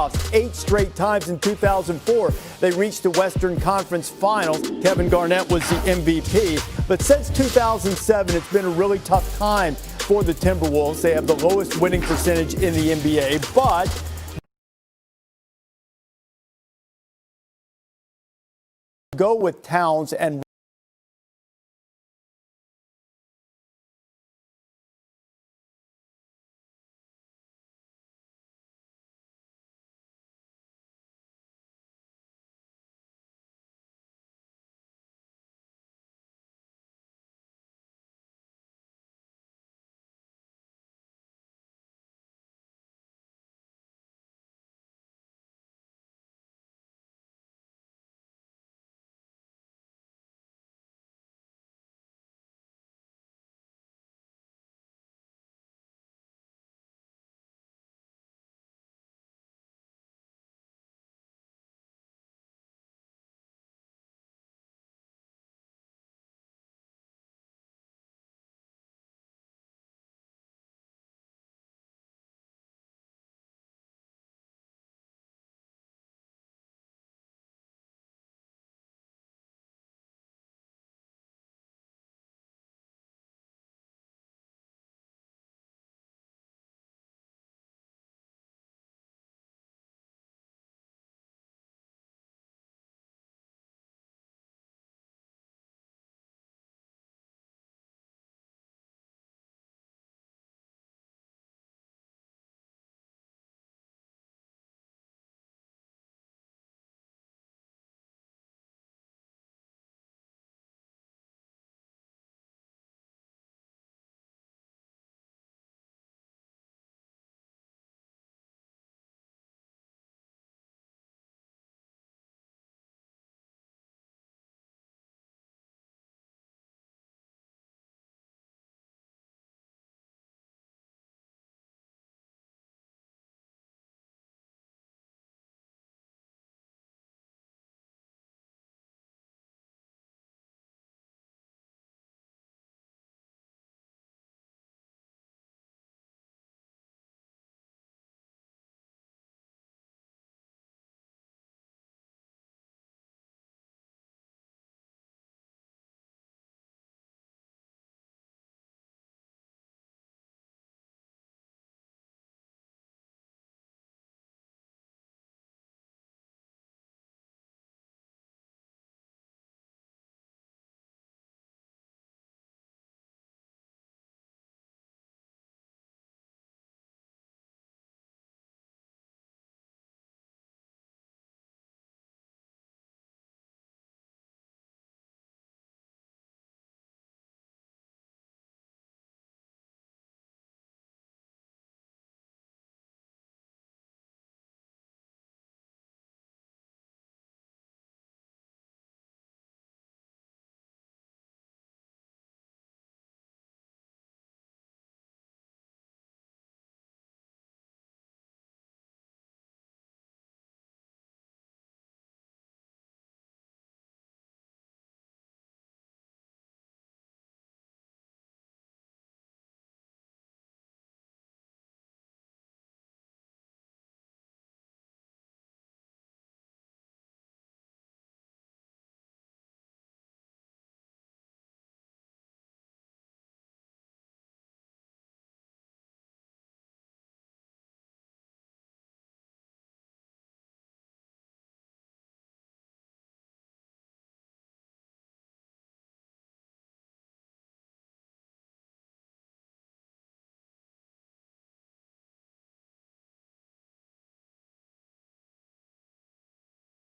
playoffs 8 straight times. In 2004, they reached the Western Conference Finals. Kevin Garnett was the MVP. But since 2007, it's been a really tough time for the Timberwolves. They have the lowest winning percentage in the NBA, but go with Towns and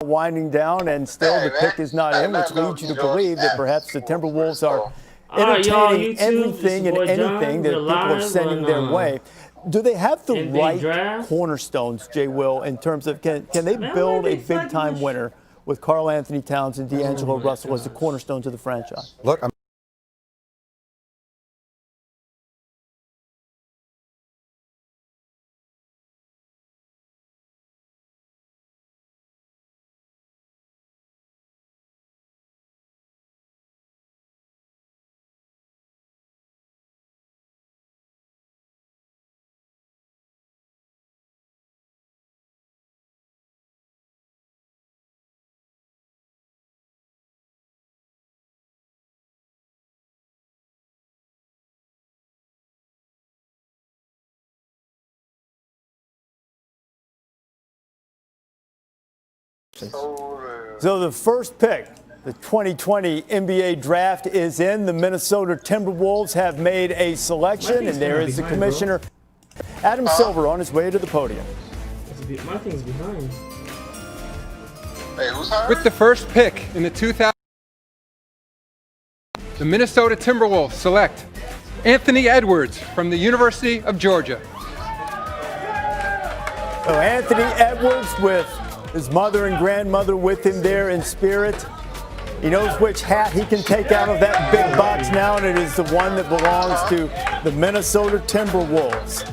winding down, and still the pick is not in, which leads you to believe that perhaps the Timberwolves are entertaining everything and anything that people are sending their way. Do they have the right cornerstones, Jay Will, in terms of can they build a big-time winner with Karl Anthony Towns and D'Angelo Russell as the cornerstones of the franchise? Look, So the first pick, the 2020 NBA draft is in. The Minnesota Timberwolves have made a selection, and there is the commissioner, Adam Silver, on his way to the podium. My thing's behind. Hey, who's hired? With the first pick in the 2000, the Minnesota Timberwolves select Anthony Edwards from the University of Georgia. So Anthony Edwards with his mother and grandmother with him there in spirit. He knows which hat he can take out of that big box now, and it is the one that belongs to the Minnesota Timberwolves.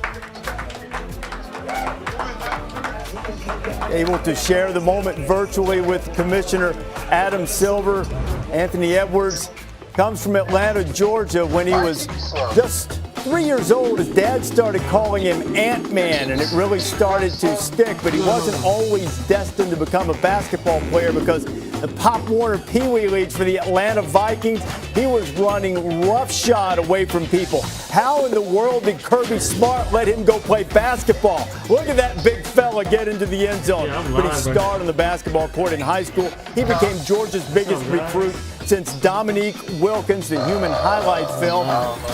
Able to share the moment virtually with Commissioner Adam Silver. Anthony Edwards comes from Atlanta, Georgia. When he was just 3 years old, his dad started calling him Ant-Man, and it really started to stick. But he wasn't always destined to become a basketball player, because the Pop Warner Pee Wee Leagues for the Atlanta Vikings, he was running roughshod away from people. How in the world did Kirby Smart let him go play basketball? Look at that big fella get into the end zone. But he started on the basketball court in high school. He became Georgia's biggest recruit since Dominique Wilkins, the human highlight film.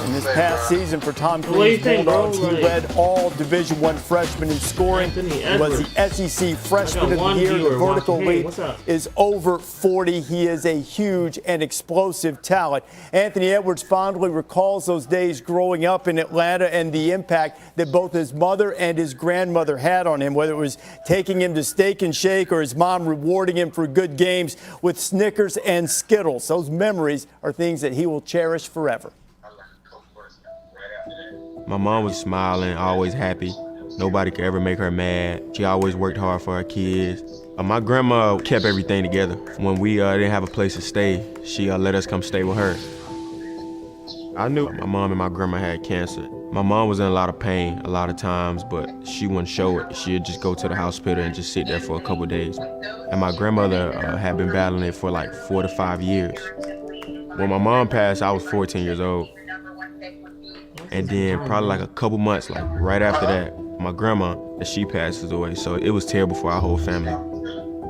In this past season for Tom Crean's Bulldogs, he led all Division I freshmen in scoring. He was the SEC Freshman of the Year. The vertical lead is over 40. He is a huge and explosive talent. Anthony Edwards fondly recalls those days growing up in Atlanta and the impact that both his mother and his grandmother had on him, whether it was taking him to Steak and Shake or his mom rewarding him for good games with Snickers and Skittles. Those memories are things that he will cherish forever. My mom was smiling, always happy. Nobody could ever make her mad. She always worked hard for her kids. My grandma kept everything together. When we didn't have a place to stay, she let us come stay with her. I knew my mom and my grandma had cancer. My mom was in a lot of pain a lot of times, but she wouldn't show it. She'd just go to the hospital and just sit there for a couple of days. And my grandmother had been battling it for like 4 to 5 years. When my mom passed, I was 14 years old. And then probably like a couple months, like right after that, my grandma, she passes away. So it was terrible for our whole family.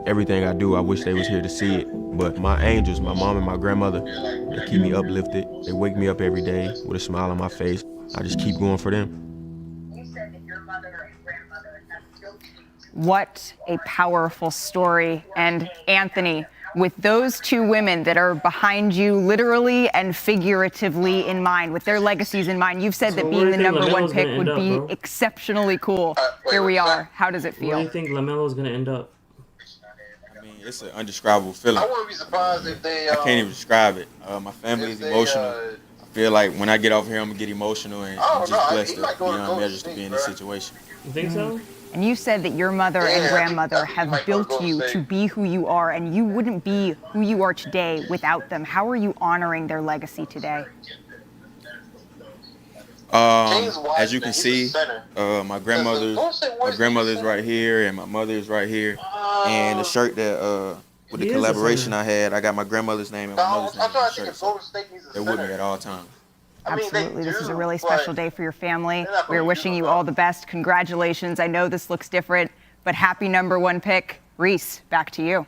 Everything I do, I wish they was here to see it. But my angels, my mom and my grandmother, they keep me uplifted. They wake me up every day with a smile on my face. I just keep going for them. What a powerful story. And Anthony, with those two women that are behind you literally and figuratively in mind, with their legacies in mind, you've said that being the number one pick would be exceptionally cool. Here we are. How does it feel? Where do you think LaMelo's going to end up? I mean, it's an indescribable feeling. I wouldn't be surprised if they. I can't even describe it. My family is emotional. I feel like when I get over here, I'm going to get emotional and just blessed beyond measures to be in this situation. You think so? And you said that your mother and grandmother have built you to be who you are, and you wouldn't be who you are today without them. How are you honoring their legacy today? As you can see, my grandmother's right here, and my mother is right here. And the shirt that with the collaboration I had, I got my grandmother's name and my mother's name on the shirt. So they're with me at all times. Absolutely. This is a really special day for your family. We're wishing you all the best. Congratulations. I know this looks different, but happy number one pick. Reese, back to you.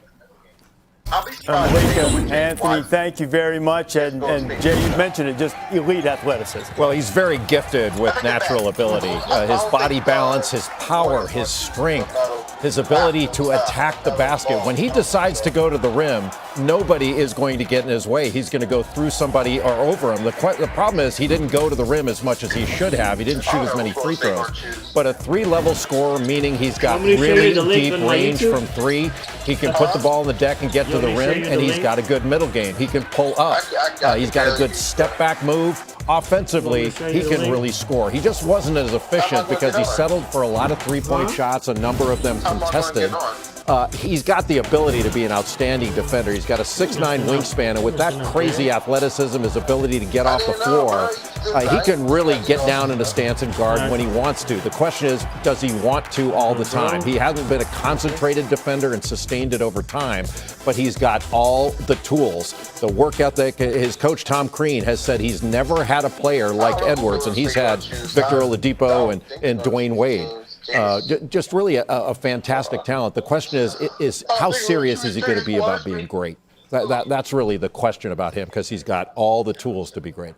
Anthony, thank you very much. And Jay, you mentioned it, just elite athleticism. Well, he's very gifted with natural ability. His body balance, his power, his strength, his ability to attack the basket. When he decides to go to the rim, nobody is going to get in his way. He's going to go through somebody or over him. The problem is he didn't go to the rim as much as he should have. He didn't shoot as many free throws. But a three-level scorer, meaning he's got really deep range from three. He can put the ball on the deck and get to the rim, and he's got a good middle game. He can pull up. He's got a good step-back move. Offensively, he can really score. He just wasn't as efficient because he settled for a lot of three-point shots, a number of them contested. He's got the ability to be an outstanding defender. He's got a 6'9" wingspan, and with that crazy athleticism, his ability to get off the floor, he can really get down in a stance and guard when he wants to. The question is, does he want to all the time? He hasn't been a concentrated defender and sustained it over time, but he's got all the tools. The work ethic, his coach Tom Crean has said he's never had a player like Edwards, and he's had Victor Oladipo and Dwayne Wade. just really a fantastic talent. The question is how serious is he going to be about being great? That's really the question about him, because he's got all the tools to be great.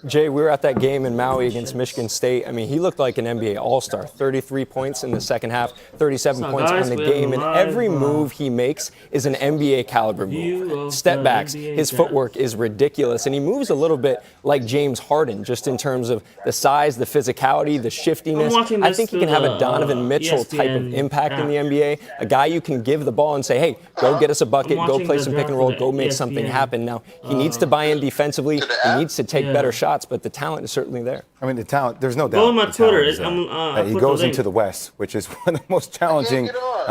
Jay, we were at that game in Maui against Michigan State. I mean, he looked like an NBA All-Star. 33 points in the second half, 37 points in the game, and every move he makes is an NBA caliber move. Step backs, his footwork is ridiculous, and he moves a little bit like James Harden, just in terms of the size, the physicality, the shiftiness. I think he can have a Donovan Mitchell type of impact in the NBA, a guy you can give the ball and say, hey, go get us a bucket, go play some pick and roll, go make something happen. Now, he needs to buy in defensively. He needs to take better shots, but the talent is certainly there. I mean, the talent, there's no doubt. Go on my Twitter. He goes into the West, which is one of the most challenging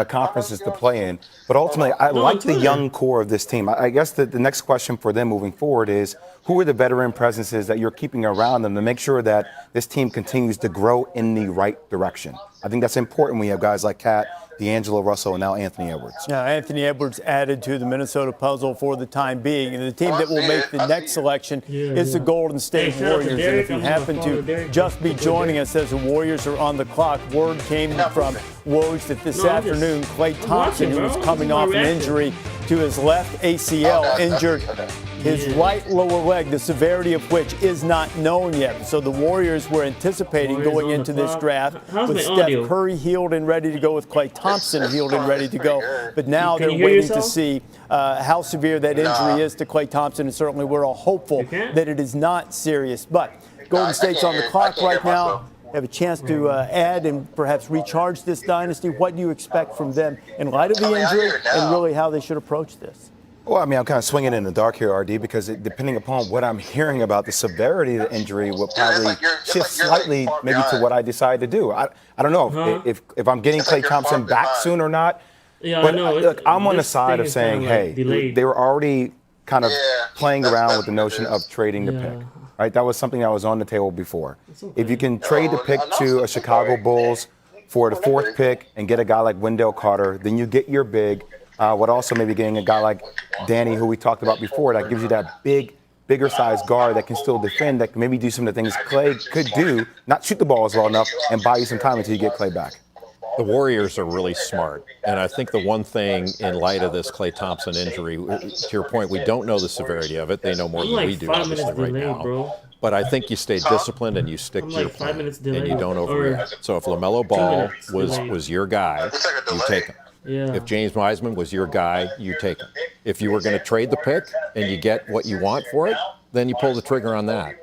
conferences to play in. But ultimately, I like the young core of this team. I guess the next question for them moving forward is, who are the veteran presences that you're keeping around them to make sure that this team continues to grow in the right direction? I think that's important when you have guys like Cat, D'Angelo Russell, and now Anthony Edwards. Now, Anthony Edwards added to the Minnesota puzzle for the time being. And the team that will make the next selection is the Golden State Warriors. And if you happen to just be joining us as the Warriors are on the clock, word came from Woj that this afternoon, Klay Thompson, who was coming off an injury to his left ACL, injured his right lower leg, the severity of which is not known yet. So the Warriors were anticipating going into this draft with Steph Curry healed and ready to go, with Klay Thompson healed and ready to go. But now they're waiting to see how severe that injury is to Klay Thompson, and certainly we're all hopeful that it is not serious. But Golden State's on the clock right now. Have a chance to add and perhaps recharge this dynasty. What do you expect from them in light of the injury and really how they should approach this? Well, I mean, I'm kind of swinging in the dark here, RD, because depending upon what I'm hearing about the severity of the injury will probably shift slightly maybe to what I decide to do. I don't know if I'm getting Klay Thompson back soon or not. Yeah, but I know. Look, I'm on the side of saying, hey, they were already kind of playing around with the notion of trading the pick. Right? That was something that was on the table before. If you can trade the pick to a Chicago Bulls for the 4th pick and get a guy like Wendell Carter, then you get your big. What also maybe getting a guy like Danny, who we talked about before, that gives you that bigger size guard that can still defend, that can maybe do some of the things Klay could do, not shoot the ball as well enough, and buy you some time until you get Klay back. The Warriors are really smart, and I think the one thing in light of this Klay Thompson injury, to your point, we don't know the severity of it. They know more than we do, obviously, right now. But I think you stay disciplined and you stick to your plan, and you don't overreact. So if LaMelo Ball was your guy, you take him. Yeah. If James Wiseman was your guy, you take him. If you were going to trade the pick and you get what you want for it, then you pull the trigger on that.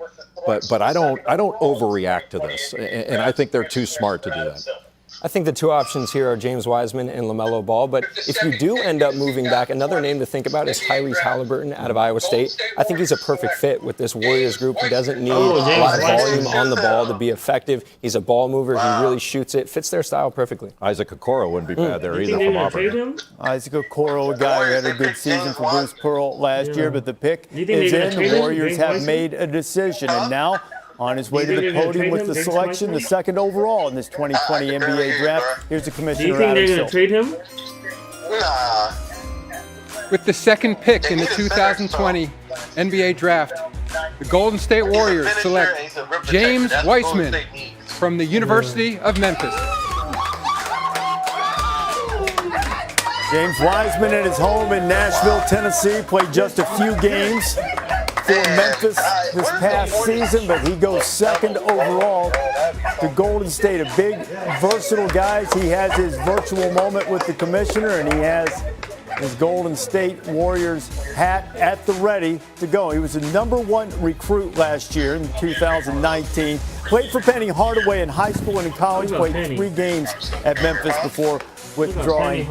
But I don't overreact to this, and I think they're too smart to do that. I think the two options here are James Wiseman and LaMelo Ball. But if you do end up moving back, another name to think about is Tyrese Halliburton out of Iowa State. I think he's a perfect fit with this Warriors group. He doesn't need a lot of volume on the ball to be effective. He's a ball mover. He really shoots it. Fits their style perfectly. Isaac Okoro wouldn't be bad there either from Auburn. Isaac Okoro, a guy who had a good season for Bruce Pearl last year, but the pick is in. The Warriors have made a decision, and now on his way to the podium with the selection, the 2nd overall in this 2020 NBA draft. Here's the commissioner. Do you think they're going to trade him? Nah. With the 2nd pick in the 2020 NBA draft, the Golden State Warriors select James Wiseman from the University of Memphis. James Wiseman at his home in Nashville, Tennessee, played just a few games for Memphis this past season, but he goes 2nd overall to Golden State. A big, versatile guy. He has his virtual moment with the commissioner, and he has his Golden State Warriors hat at the ready to go. He was the #1 recruit last year in 2019. Played for Penny Hardaway in high school and in college. Played 3 games at Memphis before withdrawing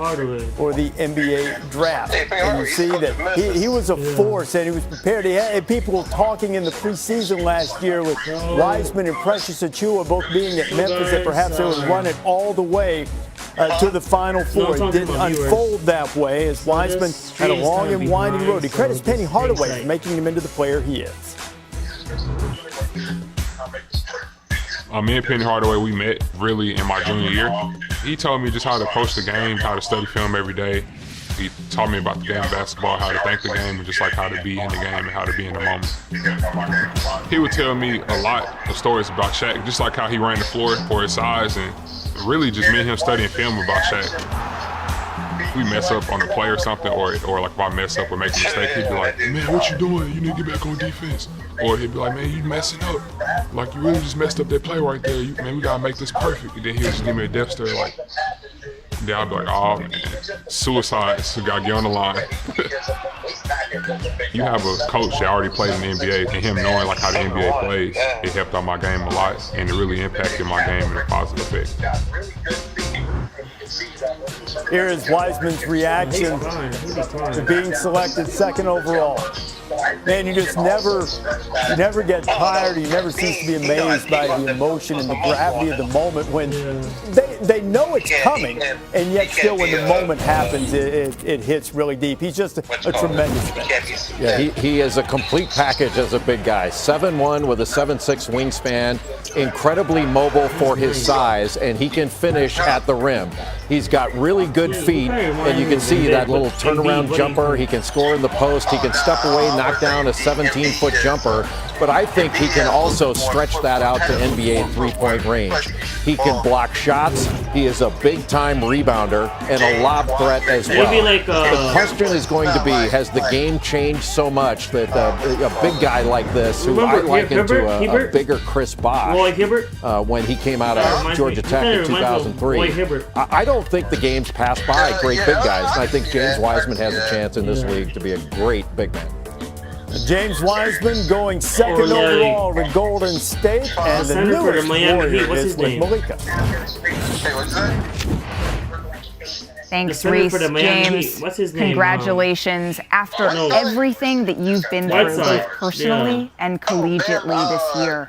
for the NBA draft. And you see that he was a force and he was prepared. He had people talking in the preseason last year with Wiseman and Precious Achiuwa both being at Memphis that perhaps they would run it all the way to the Final Four. It didn't unfold that way as Wiseman had a long and winding road. He credits Penny Hardaway for making him into the player he is. Me and Penny Hardaway, we met really in my junior year. He told me just how to approach the game, how to study film every day. He taught me about the game of basketball, how to think the game, and just like how to be in the game and how to be in the moment. He would tell me a lot of stories about Shaq, just like how he ran the floor for his size and really just me and him studying film about Shaq. If we mess up on a play or something, or like if I mess up or make a mistake, he'd be like, man, what you doing? You need to get back on defense. Or he'd be like, man, you messing up. Like, you really just messed up that play right there. Man, we gotta make this perfect. And then he'll just give me a death stare like, then I'd be like, oh man, suicide, so gotta get on the line. You have a coach that already played in the NBA, and him knowing like how the NBA plays, it helped out my game a lot, and it really impacted my game in a positive effect. Here is Wiseman's reaction to being selected second overall. Man, you just never get tired. You never cease to be amazed by the emotion and the gravity of the moment when they know it's coming, and yet still when the moment happens, it hits really deep. He's just a tremendous man. Yeah, he is a complete package as a big guy. 7'1" with a 7'6" wingspan, incredibly mobile for his size, and he can finish at the rim. He's got really good feet, and you can see that little turnaround jumper. He can score in the post. He can step away, knock down a 17-foot jumper. But I think he can also stretch that out to NBA three-point range. He can block shots. He is a big-time rebounder and a lob threat as well. The question is going to be, has the game changed so much that a big guy like this, who I liken to a bigger Chris Bosh when he came out of Georgia Tech in 2003, I don't think the game's passed by great big guys. And I think James Wiseman has a chance in this league to be a great big man. James Wiseman going second overall to Golden State, and the newest Warrior is with Malika. Thanks, Reese. James, what's his name? Congratulations. After everything that you've been through, both personally and collegiately this year,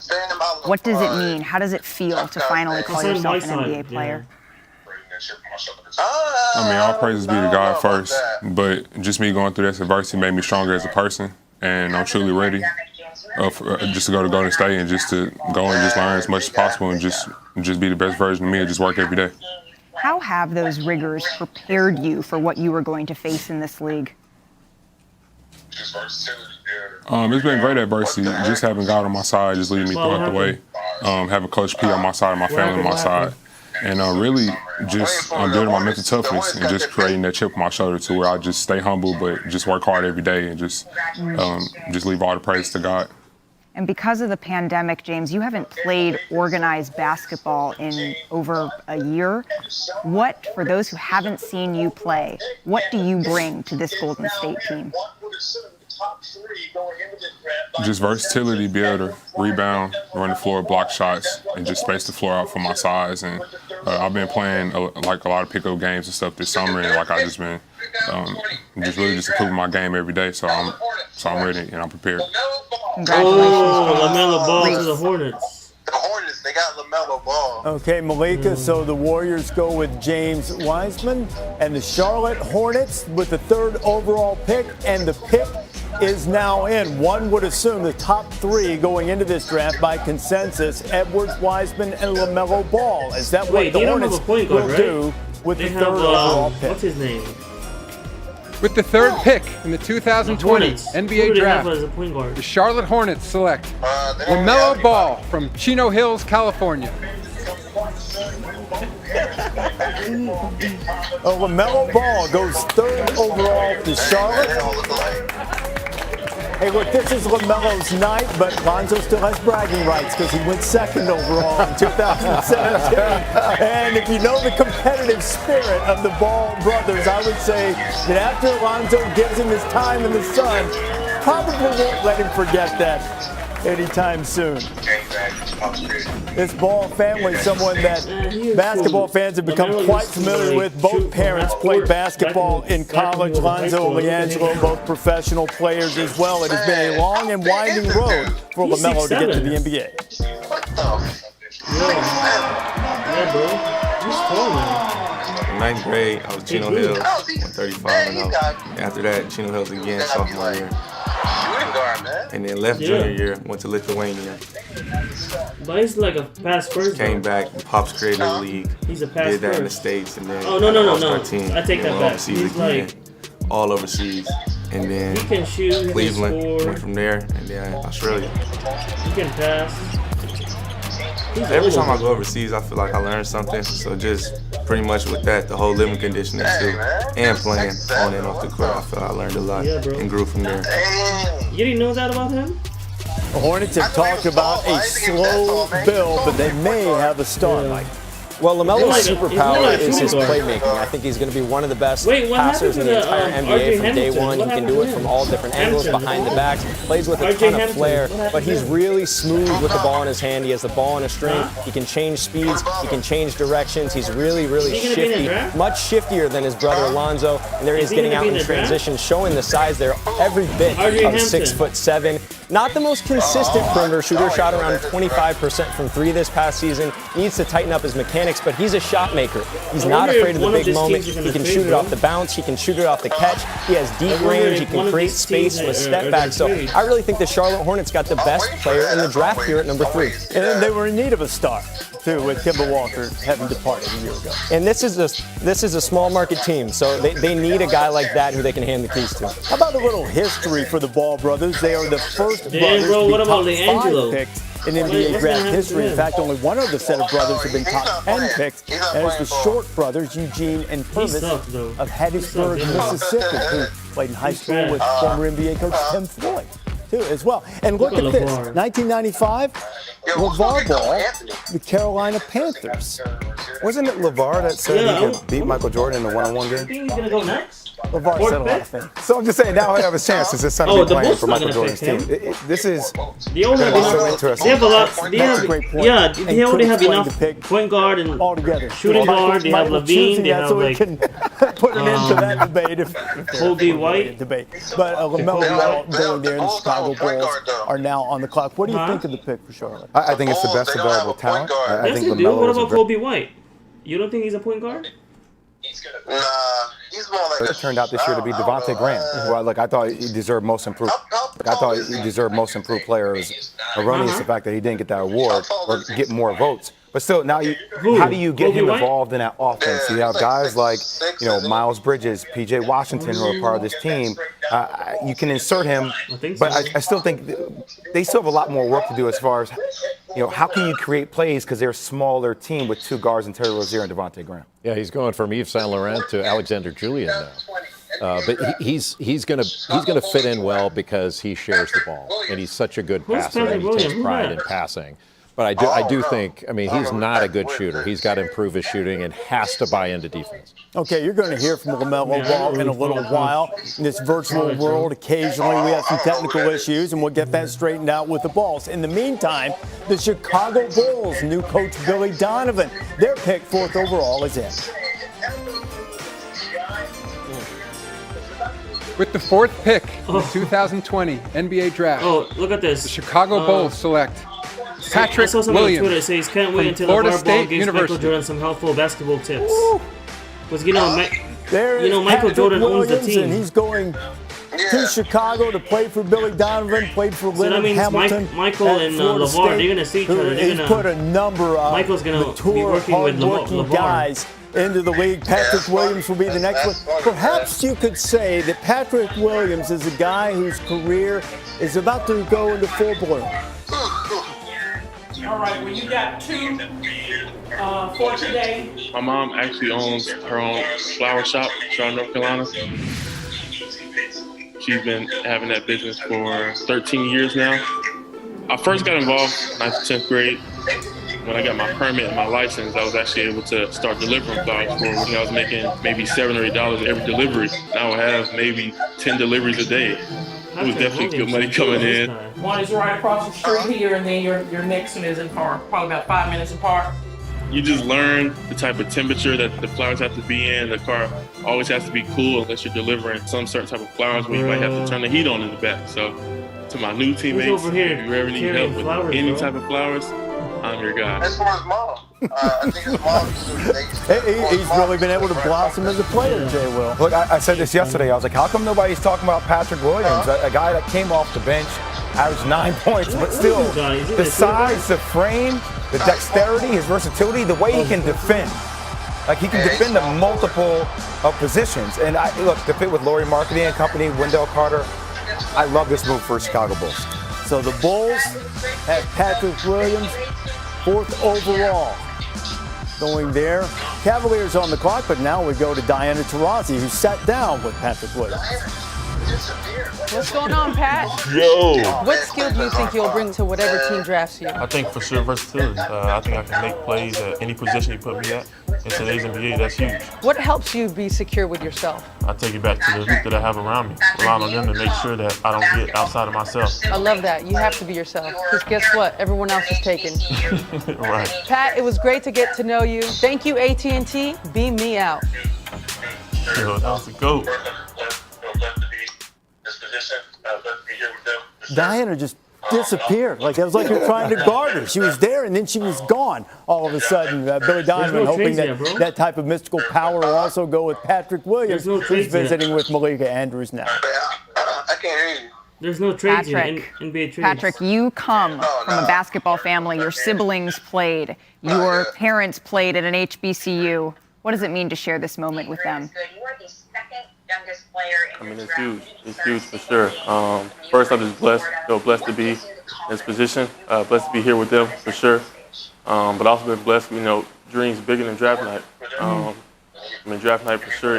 what does it mean? How does it feel to finally call yourself an NBA player? I mean, all praises be to God first, but just me going through this adversity made me stronger as a person, and I'm truly ready just to go to Golden State and just to go and just learn as much as possible and just be the best version of me and just work every day. How have those rigors prepared you for what you were going to face in this league? It's been great adversity, just having God on my side, just leading me throughout the way, having Coach P on my side, my family on my side. And really just building my mental toughness and just creating that chip on my shoulder to where I just stay humble but just work hard every day and just leave all the praise to God. And because of the pandemic, James, you haven't played organized basketball in over a year. What, for those who haven't seen you play, what do you bring to this Golden State team? Just versatility, be able to rebound, run the floor, block shots, and just space the floor out for my size. And I've been playing like a lot of pickup games and stuff this summer, and like I just been really improving my game every day. So I'm ready and I'm prepared. Congratulations. LaMelo Ball to the Hornets. The Hornets, they got LaMelo Ball. Okay, Malika, so the Warriors go with James Wiseman, and the Charlotte Hornets with the third overall pick, and the pick is now in. One would assume the top three going into this draft by consensus, Edwards, Wiseman, and LaMelo Ball. Is that what the Hornets will do with the third overall pick? What's his name? With the third pick in the 2020 NBA draft, the Charlotte Hornets select LaMelo Ball from Chino Hills, California. LaMelo Ball goes third overall to Charlotte. Hey, look, this is LaMelo's night, but Lonzo still has bragging rights because he went second overall in 2017. And if you know the competitive spirit of the Ball brothers, I would say that after Lonzo gives him his time in the sun, probably won't let him forget that anytime soon. This Ball family, someone that basketball fans have become quite familiar with. Both parents played basketball in college. Lonzo and LiAngelo, both professional players as well. It has been a long and winding road for LaMelo to get to the NBA. What the? Yeah, bro. He's tall, man. In ninth grade, I was Chino Hills, 135 and 0. After that, Chino Hills again, sophomore year. And then left junior year, went to Lithuania. But he's like a pass first. Came back, Pops created a league. He's a pass did that first. in the States, and then no. team. I take that back. He's like all overseas, and then he can shoot, Cleveland, he can score. went from there, and then Australia. He can pass. Every time I go overseas, I feel like I learn something. So just pretty much with that, the whole living conditioning too, and playing on and off the court, I feel I learned a lot and grew from there. You didn't know that about him? The Hornets have talked about a slow build, but they may have a star like. Well, LaMelo's superpower is his playmaking. I think he's going to be one of the best passers in the entire NBA from day one. He can do it from all different angles, behind the backs, plays with a ton of flair, but he's really smooth with the ball in his hand. He has the ball in a string. He can change speeds. He can change directions. He's really, really shifty, much shiftier than his brother Alonzo. And there he's getting out in transition, showing the size there, every bit of 6'7". Not the most consistent perimeter shooter, shot around 25% from three this past season. Needs to tighten up his mechanics, but he's a shot maker. He's not afraid of the big moment. He can shoot it off the bounce. He can shoot it off the catch. He has deep range. He can create space with step back. So I really think the Charlotte Hornets got the best player in the draft here at number 3. And they were in need of a star, too, with Kemba Walker having departed a year ago. And this is a small market team, so they need a guy like that who they can hand the keys to. How about a little history for the Ball brothers? They are the first brothers bro, to what be about top 5 LiAngelo? picked in NBA draft history. In fact, only one other set of brothers have been top 10 picks, and it's the Short brothers, Eugene and Purvis of Hattiesburg, Mississippi, who played in high school with former NBA coach Tim Floyd, too, as well. And look at this, 1995, LeVar Ball, the Carolina Panthers. Wasn't it LeVar that said he could beat Michael Jordan in the one-on-one game? Think he's gonna go next? LeVar said a lot of things. So I'm just saying, now I have a chance since his son will be playing for Michael Jordan's team. This is They only have so enough. interesting. They have a lot. They have, great point. yeah, they And only have Chris enough playing to pick point guard and all together. shooting guard. They have Michael Levine. choosing They that have so we like can put an end to that debate. If Kobe White. debate. But LaMelo Ball going there, and the Chicago Bulls are now on the clock. What do you think of the pick for Charlotte? I think it's the best available talent. I Yes, think they do. What LaMelo is a about Kobe White? You don't think he's a point guard? Nah, he's more like It turned out this year to be Devontae Graham. Well, look, I thought he deserved most improved. I thought he deserved most improved player. It was erroneous the fact that he didn't get that award or get more votes. But still, now how do you get him involved in that offense? You have guys like, Miles Bridges, P.J. Washington, who are part of this team. You can insert him, but I still think they still have a lot more work to do as far as, how can you create plays because they're a smaller team with 2 guards in Terry Rozier and Devontae Graham. Yeah, he's going from Yves Saint Laurent to Alexander Julian now. But he's gonna fit in well because he shares the ball and he's such a good passer and he takes pride in passing. But I do think, he's not a good shooter. He's got to improve his shooting and has to buy into defense. Okay, you're going to hear from LaMelo Ball in a little while. In this virtual world, occasionally we have some technical issues, and we'll get that straightened out with the Balls. In the meantime, the Chicago Bulls, new coach Billy Donovan, their pick 4th overall is in. With the 4th pick in the 2020 NBA Draft, look at this. The Chicago Bulls select Patrick I saw something on Twitter. It Williams says, can't wait from until Florida LeVar Ball State gives Michael University. Jordan some helpful basketball tips. Because, Michael Patrick Jordan owns the Williams, team. And he's going to Chicago to play for Billy Donovan, played for Leonard Hamilton. Michael and LeVar, they're going to see each other. He's put a number of Michael's gonna mature, be working with hard-working LeVar. guys into the league. Patrick Williams will be the next one. Perhaps you could say that Patrick Williams is a guy whose career is about to go into full bloom. All right, well, you got 2 for today. My mom actually owns her own flower shop in Charlotte, North Carolina. She's been having that business for 13 years now. I first got involved in 9th to 10th grade. When I got my permit and my license, I was actually able to start delivering flowers for her. I was making maybe $7 or $8 every delivery. Now I have maybe 10 deliveries a day. It was definitely good money coming in. One is right across the street here, and then your next one is in far, probably about 5 minutes apart. You just learn the type of temperature that the flowers have to be in. The car always has to be cool unless you're delivering some certain type of flowers where you might have to turn the heat on in the back. So to my new teammates, if you ever need help with any type of flowers, I'm your guy. As far as mom, I think his mom He's really been able to blossom as a player, Jay Will. Look, I said this yesterday. I was like, how come nobody's talking about Patrick Williams, a guy that came off the bench, averaged 9 points, but still, the size, the frame, the dexterity, his versatility, the way he can defend. Like, he can defend the multiple positions. And look, to fit with Laurie Marketing and Company, Wendell Carter, I love this move for Chicago Bulls. So the Bulls have Patrick Williams, 4th overall. Going there. Cavaliers on the clock, but now we go to Diana Taurasi, who sat down with Patrick Williams. What's going on, Pat? Yo! What skill do you think you'll bring to whatever team drafts you? I think for sure versatility. I think I can make plays at any position you put me at. In today's NBA, that's huge. What helps you be secure with yourself? I take it back to the group that I have around me, relying on them to make sure that I don't get outside of myself. I love that. You have to be yourself. Because guess what? Everyone else is taken. Right. Pat, it was great to get to know you. Thank you, AT&T. Beam me out. Yo, that was a GOAT. Diana just disappeared. Like it was like you're trying to guard her. She was there and then she was gone all of a sudden. Billy Donovan hoping that type of mystical power will also go with Patrick Williams, who's visiting with Malika Andrews now. I can't hear you. There's no trades in NBA trades. Patrick, you come from a basketball family. Your siblings played. Your parents played at an HBCU. What does it mean to share this moment with them? I mean, it's huge. It's huge for sure. First, I'm just blessed. Blessed to be in this position. Blessed to be here with them for sure. But also been blessed. Dreams bigger than draft night. Draft night for sure.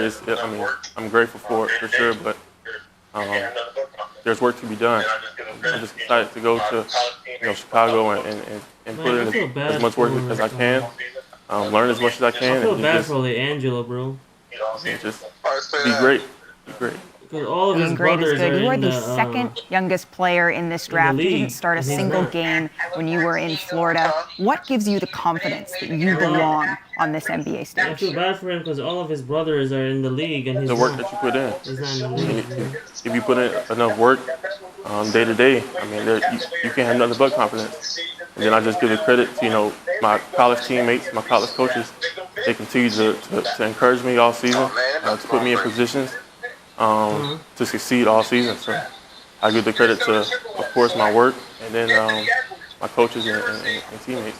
I'm grateful for it for sure. But there's work to be done. I'm just excited to go to Chicago and put in as much work as I can. Learn as much as I can. I feel bad for Angelo, bro. Just be great. Be great. Because all of his brothers are You are in the second youngest player in this draft. You didn't start a single game when you were in Florida. What gives you the confidence that you belong on this NBA stage? I feel bad for him because all of his brothers are in the league and he's the work that you put in. He's not in the league. If you put in enough work day to day, you can't have nothing but confidence. And then I just give the credit to my college teammates, my college coaches. They continue to encourage me all season, to put me in positions to succeed all season. So I give the credit to, of course, my work and then my coaches and teammates.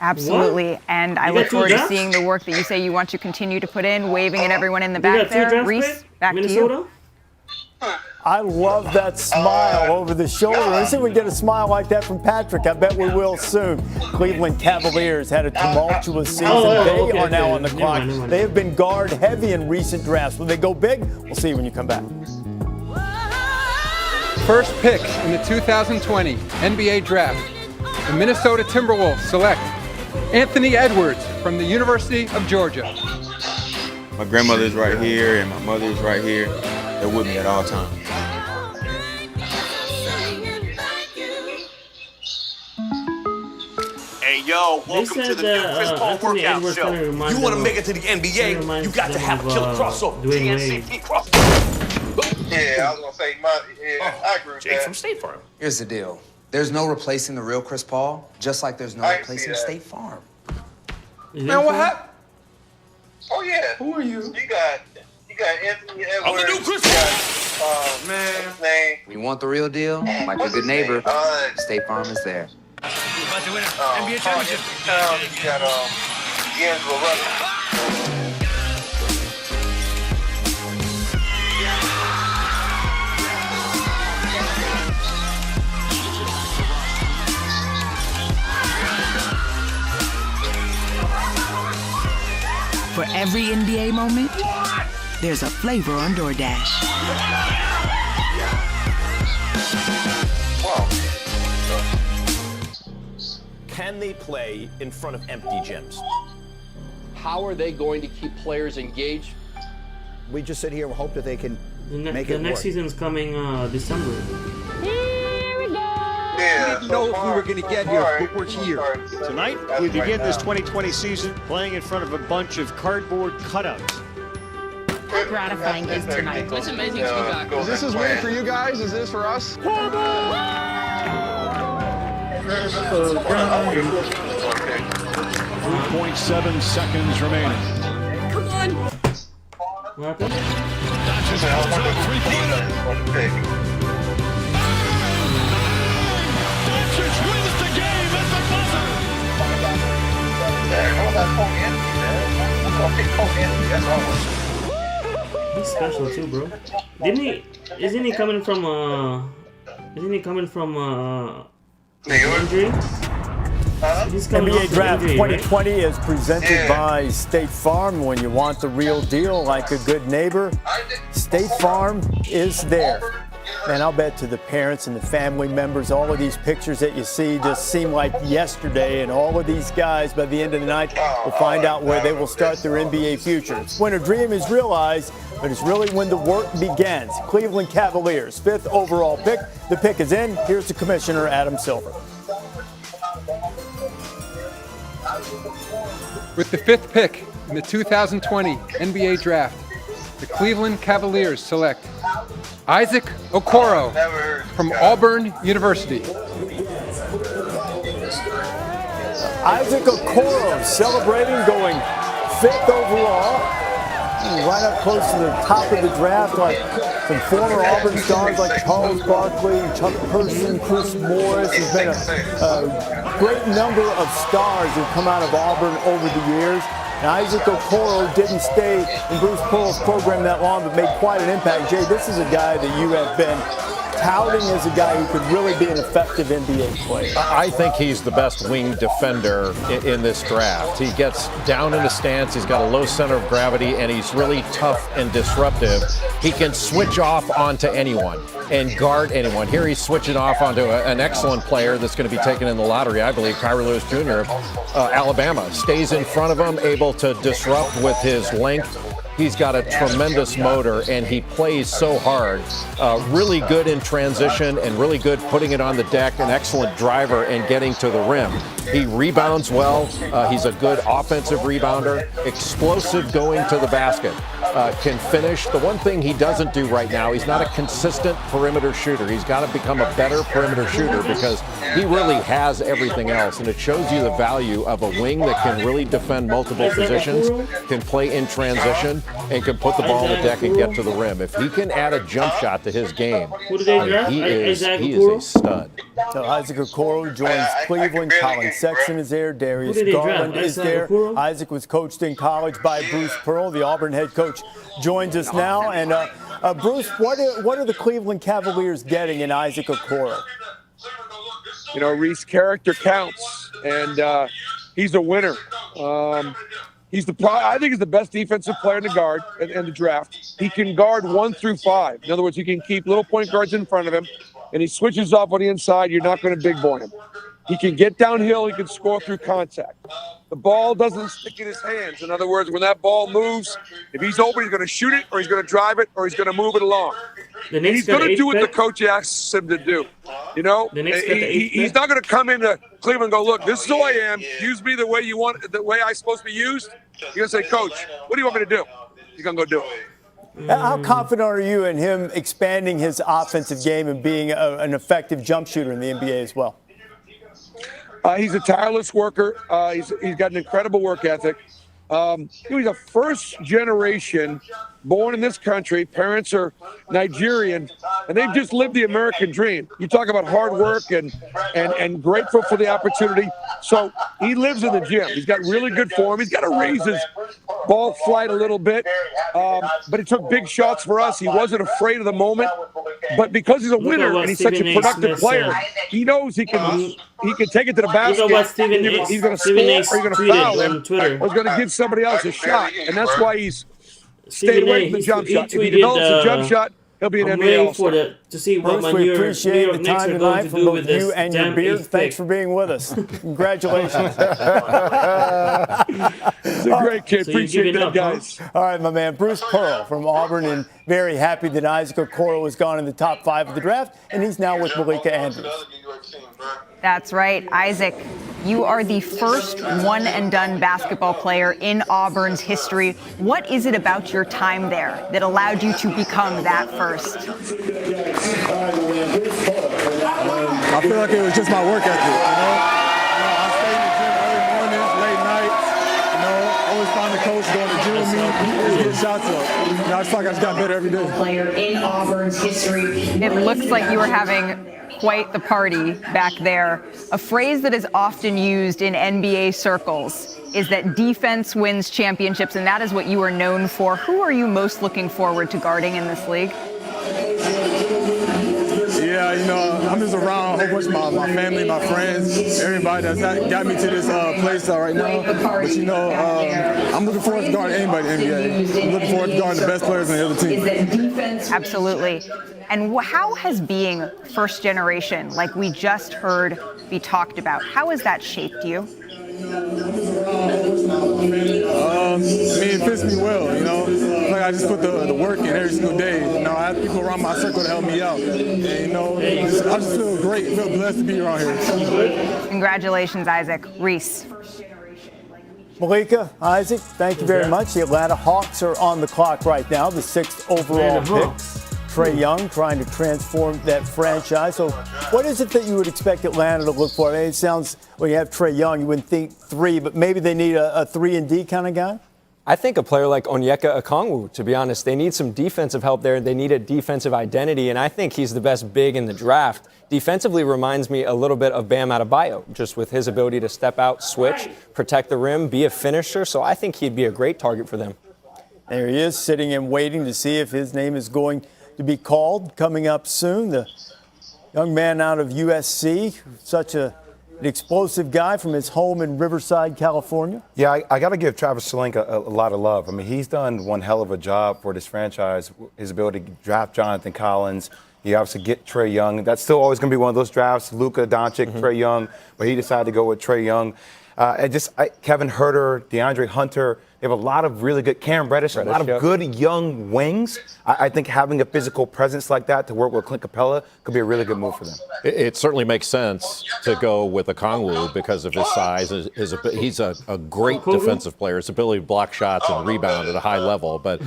Absolutely. What? And I look forward to seeing the work that you say you want to continue to put in, waving at everyone in the back there. Reese, back to you. I love that smile over the shoulder. Let's see if we can get a smile like that from Patrick. I bet we will soon. Cleveland Cavaliers had a tumultuous season. They are now on the clock. They have been guard heavy in recent drafts. Will they go big? We'll see when you come back. First pick in the 2020 NBA Draft, the Minnesota Timberwolves select Anthony Edwards from the University of Georgia. My grandmother is right here and my mother is right here. They're with me at all times. Hey, yo, welcome to the new Chris Paul workout show. You want to make it to the NBA, you got to have a killer crossover. GNCP crossover. Yeah, I was going to say, I agree with Jake that. from State Farm. Here's the deal. There's no replacing the real Chris Paul, just like there's no replacing State Farm. Man, what happened? Oh, yeah. Who are you? You got Anthony Edwards. I'm the new Chris Paul. Man. His name. You want the real deal? Like a good neighbor, State Farm is there. About to win an NBA championship. You got D'Angelo Russell. For every NBA moment, there's a flavor on DoorDash. Can they play in front of empty gyms? How are they going to keep players engaged? We just sit here and hope that they can make it The work. next season's coming December. Yeah, didn't know if we were going to get here, but we're here. Tonight, we begin this 2020 season playing in front of a bunch of cardboard cutouts. How gratifying is tonight? It's amazing to be back. Is this as weird for you guys as it is for us? 3.7 seconds remaining. Come on. What happened? He's special too, bro. Isn't he coming from injury? NBA Draft 2020 is presented by State Farm. When you want the real deal, like a good neighbor, State Farm is there. Man, I'll bet to the parents and the family members, all of these pictures that you see just seem like yesterday, and all of these guys, by the end of the night, will find out where they will start their NBA future. It's when a dream is realized, but it's really when the work begins. Cleveland Cavaliers, 5th overall pick. The pick is in. Here's the commissioner, Adam Silver. With the 5th pick in the 2020 NBA Draft, the Cleveland Cavaliers select Isaac Okoro from Auburn University. Isaac Okoro celebrating, going 5th overall. Right up close to the top of the draft, like some former Auburn stars like Charles Barkley, Chuck Person, Chris Morris. There's been a great number of stars who've come out of Auburn over the years. And Isaac Okoro didn't stay in Bruce Pearl's program that long, but made quite an impact. Jay, this is a guy that you have been touting as a guy who could really be an effective NBA player. I think he's the best wing defender in this draft. He gets down in a stance, he's got a low center of gravity, and he's really tough and disruptive. He can switch off onto anyone and guard anyone. Here he's switching off onto an excellent player that's going to be taken in the lottery, I believe, Kyrie Lewis Jr. of Alabama. Stays in front of him, able to disrupt with his length. He's got a tremendous motor, and he plays so hard. Really good in transition and really good putting it on the deck, an excellent driver and getting to the rim. He rebounds well. He's a good offensive rebounder, explosive going to the basket, can finish. The one thing he doesn't do right now, he's not a consistent perimeter shooter. He's got to become a better perimeter shooter because he really has everything else, and it shows you the value of a wing that can really defend multiple positions, can play in transition, and can put the ball on the deck and get to the rim. If he can add a jump shot to his game, he is a stud. So Isaac Okoro joins Cleveland. Colin Sexton is there. Darius Garland is there. Isaac was coached in college by Bruce Pearl. The Auburn head coach joins us now. And Bruce, what are the Cleveland Cavaliers getting in Isaac Okoro? You know, Reese, character counts, and he's a winner. I think he's the best defensive player in the guard in the draft. He can guard 1 through 5. In other words, he can keep little point guards in front of him, and he switches off on the inside. You're not going to big boy him. He can get downhill. He can score through contact. The ball doesn't stick in his hands. In other words, when that ball moves, if he's open, he's going to shoot it, or he's going to drive it, or he's going to move it along. And he's going to do what the coach asks him to do. You know, he's not going to come into Cleveland and go, look, this is who I am. Use me the way you want, the way I'm supposed to be used. He's going to say, Coach, what do you want me to do? He's going to go do it. How confident are you in him expanding his offensive game and being an effective jump shooter in the NBA as well? He's a tireless worker. He's got an incredible work ethic. He's a first-generation born in this country. Parents are Nigerian, and they've just lived the American dream. You talk about hard work and grateful for the opportunity. So he lives in the gym. He's got really good form. He's got to raise his ball flight a little bit, but he took big shots for us. He wasn't afraid of the moment, but because he's a winner and he's such a productive player, he knows he can take it to the basket. He's going to score, or he's going to foul him, or he's going to give somebody else a shot, and that's why he's stayed away from the jump shot. If he develops a jump shot, he'll be an NBA All-Star. To see what Bruce, we appreciate the time tonight from both you and your beard. Thanks for being with us. Congratulations. He's a great kid. Appreciate that, guys. All right, my man, Bruce Pearl from Auburn, and very happy that Isaac Okoro has gone in the top 5 of the draft, and he's now with Malika Andrews. That's right, Isaac. You are the first one-and-done basketball player in Auburn's history. What is it about your time there that allowed you to become that first? I feel like it was just my work ethic, I stayed in the gym early mornings, late nights, always find the coach going to gym with me, just get shots up. I just feel like I just got better every day. Player in Auburn's history. It looks like you were having quite the party back there. A phrase that is often used in NBA circles is that defense wins championships, and that is what you are known for. Who are you most looking forward to guarding in this league? Yeah, I'm just around a whole bunch of my family, my friends, everybody that's got me to this place right now. But you know, I'm looking forward to guarding anybody in the NBA. I'm looking forward to guarding the best players on the other team. Absolutely. And how has being first generation, like we just heard be talked about, how has that shaped you? It fits me well, you know. Like I just put the work in every single day. You know, I have people around my circle to help me out. And, you know, I just feel great, feel blessed to be around here. Congratulations, Isaac. Reese. Malika, Isaac, thank you very much. The Atlanta Hawks are on the clock right now, the 6th overall pick. Trae Young trying to transform that franchise. So what is it that you would expect Atlanta to look for? I mean, it sounds, when you have Trae Young, you wouldn't think 3, but maybe they need a 3-and-D kind of guy? I think a player like Onyeka Okongwu, to be honest, they need some defensive help there. They need a defensive identity, and I think he's the best big in the draft. Defensively reminds me a little bit of Bam Adebayo, just with his ability to step out, switch, protect the rim, be a finisher. So I think he'd be a great target for them. There he is, sitting and waiting to see if his name is going to be called coming up soon. The young man out of USC, such an explosive guy from his home in Riverside, California. Yeah, I got to give Travis Schlenk a lot of love. I mean, he's done one hell of a job for this franchise. His ability to draft Jonathan Collins. He obviously get Trae Young. That's still always going to be one of those drafts. Luka Doncic, Trae Young, but he decided to go with Trae Young. Kevin Huerter, DeAndre Hunter. They have a lot of really good, Cam Reddish, a lot of good young wings. I think having a physical presence like that to work with Clint Capella could be a really good move for them. It certainly makes sense to go with Okongwu because of his size. He's a great defensive player. His ability to block shots and rebound at a high level. But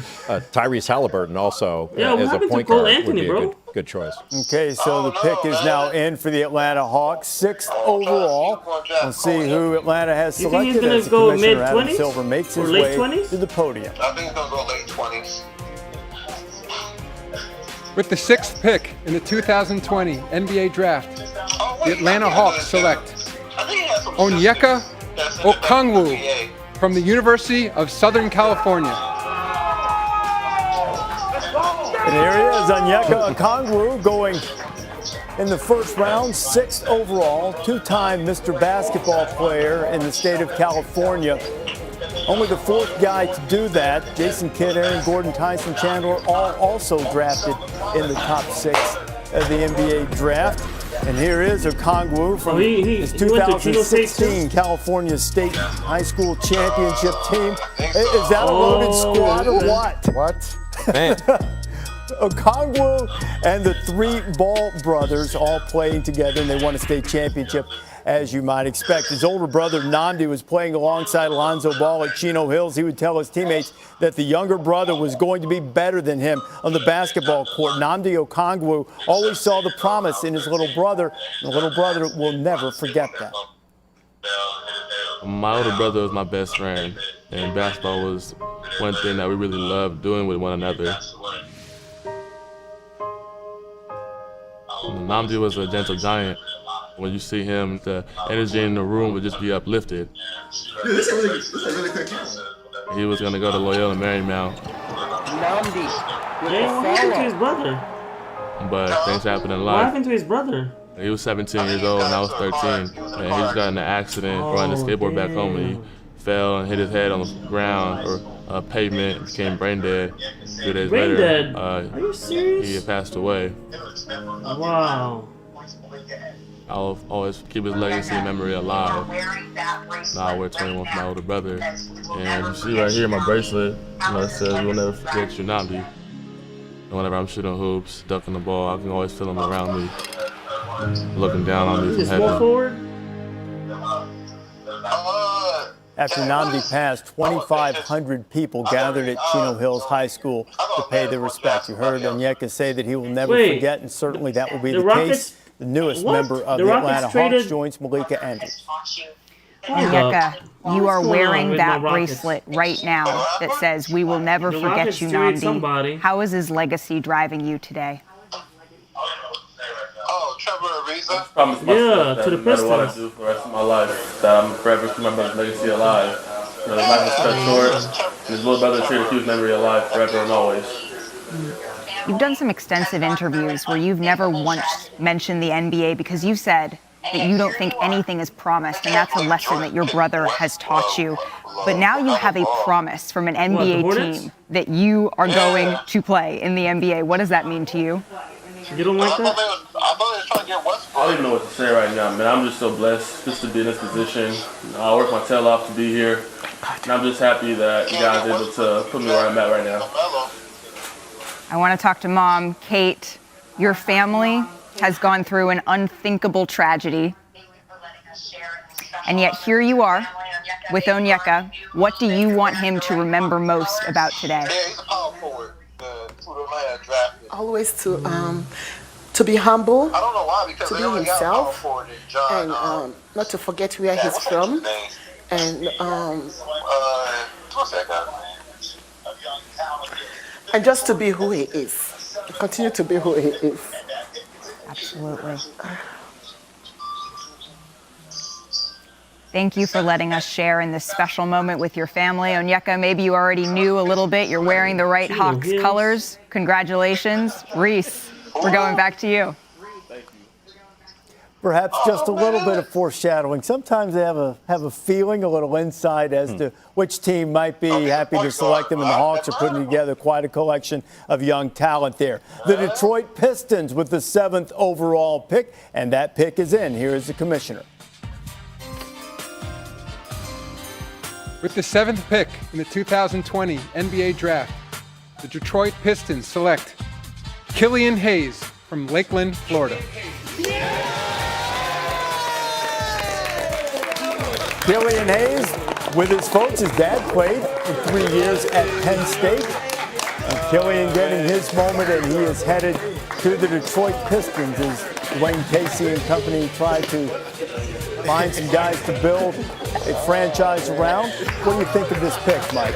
Tyrese Halliburton also, as a point guard, would be a good choice. Okay, so the pick is now in for the Atlanta Hawks, 6th overall. We'll see who Atlanta has selected as the commissioner. Adam Silver makes his way to the podium. I think it's going to go late 20s. With the 6th pick in the 2020 NBA Draft, the Atlanta Hawks select Onyeka Okongwu from the University of Southern California. And here he is, Onyeka Okongwu, going in the first round, 6th overall, 2-time Mr. Basketball player in the state of California. Only the 4th guy to do that. Jason Kidd, Aaron Gordon, Tyson Chandler, all also drafted in the top 6 of the NBA draft. And here is Okongwu from his 2016 California State High School Championship team. Is that a loaded squad or what? What? Man. Okongwu and the 3 Ball brothers all playing together, and they won a state championship, as you might expect. His older brother, Nnamdi, was playing alongside Alonzo Ball at Chino Hills. He would tell his teammates that the younger brother was going to be better than him on the basketball court. Nnamdi Okongwu always saw the promise in his little brother. The little brother will never forget that. My older brother was my best friend, and basketball was one thing that we really loved doing with one another. Nnamdi was a gentle giant. When you see him, the energy in the room would just be uplifted. Dude, this is a really quick game. He was going to go to Loyola Marymount. Nnamdi. What happened to his brother? But things happened in life. What happened to his brother? He was 17 years old and I was 13. And he just got in an accident riding a skateboard back home, and he fell and hit his head on the ground or pavement and became brain dead. 2 days Brain later, dead? Are you serious? He had passed away. Wow. I'll always keep his legacy and memory alive. Now I wear 21 for my older brother. And you see right here my bracelet, it says, "We'll never forget you, Nnamdi." And whenever I'm shooting hoops, ducking the ball, I can always feel him around me, looking down on me from heaven. After Nnamdi passed, 2,500 people gathered at Chino Hills High School to pay their respect. You heard Onyeka say that he will never forget, and certainly that will be the case. The newest member of the Atlanta Hawks joins Malika Andrews. Onyeka, you are wearing that bracelet right now that says, "We will never forget you, Nnamdi." How is his legacy driving you today? Oh, Trevor Ariza? Yeah, to the Pistons. What I do for the rest of my life, that I'm forever keep my brother's legacy alive. His life was cut short, and his little brother treated his memory alive forever and always. You've done some extensive interviews where you've never once mentioned the NBA because you said that you don't think anything is promised, and that's a lesson that your brother has taught you. But now you have a promise from an NBA team that you are going to play in the NBA. What does that mean to you? You don't like that? I don't even know what to say right now, man. I'm just so blessed just to be in this position. I worked my tail off to be here, and I'm just happy that God's able to put me where I'm at right now. I want to talk to Mom, Kate. Your family has gone through an unthinkable tragedy, and yet here you are with Onyeka. What do you want him to remember most about today? Always to be humble, to be himself, and not to forget where he's from, and just to be who he is. To continue to be who he is. Absolutely. Thank you for letting us share in this special moment with your family. Onyeka, maybe you already knew a little bit. You're wearing the right Hawks colors. Congratulations. Reese, we're going back to you. Perhaps just a little bit of foreshadowing. Sometimes they have a feeling, a little insight as to which team might be happy to select them, and the Hawks are putting together quite a collection of young talent there. The Detroit Pistons with the 7th overall pick, and that pick is in. Here is the commissioner. With the 7th pick in the 2020 NBA Draft, the Detroit Pistons select Killian Hayes from Lakeland, Florida. Killian Hayes with his folks. His dad played for 3 years at Penn State. And Killian getting his moment, and he is headed to the Detroit Pistons as Wayne Casey and company try to find some guys to build a franchise around. What do you think of this pick, Mike?